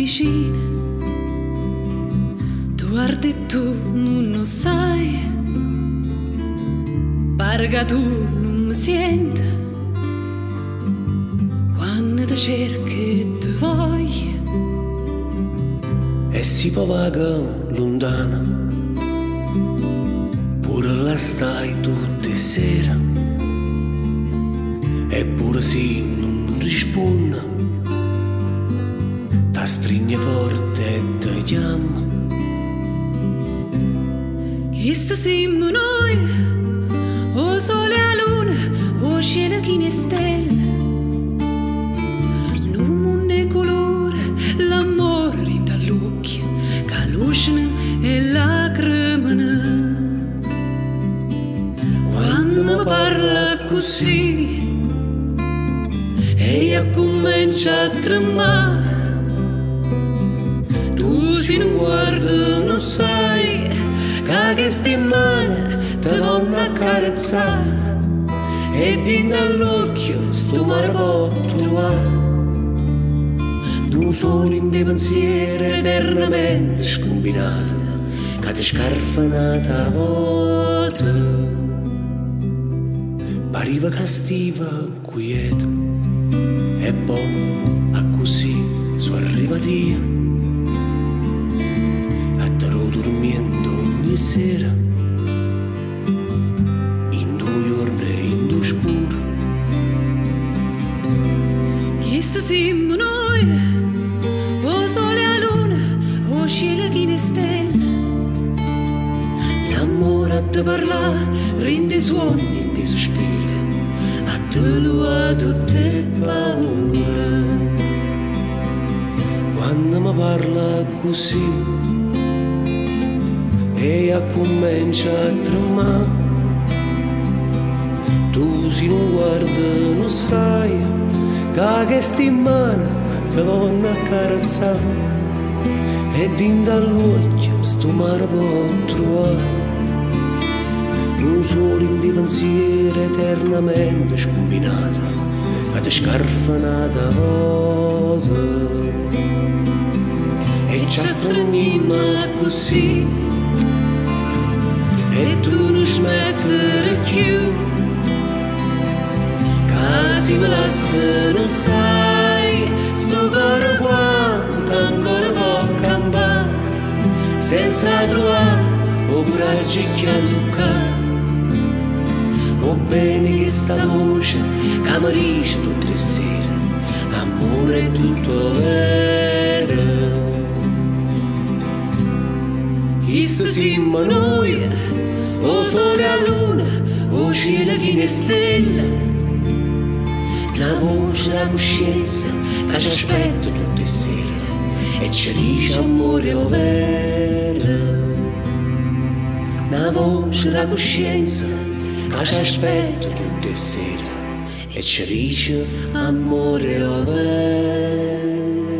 vicino, tu guardi e tu non lo sai, parga tu non mi senti, quando ti cerchi e ti voglio, e si pavaga lontana, pure là stai tutte sera, eppure se non risponde, ti stringe forte e ti chiama. Chissà siamo noi, o sole e luna, o cielo che ne stelle, nome e colore, l'amore rinda all'occhio, che luce e lacrime. Quando mi parla così, e io comincio a tremare, tu se non guardi non sai che queste mani ti vanno a carezzare, e dentro all'occhio sto mare può trovare, non solo in dei pensieri eternamente scombinati, che ti scarfanata a volte, pareva castiva quieta, e poi a così sono arrivati a te dormiendo ogni sera, in 2 giorni e in 2 scuri. Chissà siamo noi, o sole e luna, o cielo che ne stelle, l'amore a te parla rende suoni in te sospiri, a te lua tutte paure. Quando mi parla così, e io comincia a tremare, tu se non guardi non sai che queste mani ti vanno a carezzare, e dentro all'occhio sto mare può trovare, non solo in dei pensieri eternamente scombinati, che ti scarfanata a volte, e ci straniamo così, e tu non smettere più, casi me lascia non sai, sto cuore quanto ancora può cambiare, senza trovare o coraggio che a luccare, o bene che sta voce che mi dice tutte le sere, amore è tutto vero. Chissà siamo noi, o sole e luna, o cielo che ne stelle, la voce, la coscienza che ci aspetta tutte le sere, e ci dice amore o vero. La voce, la coscienza che ci aspetta tutte le sere, e ci dice amore o vero.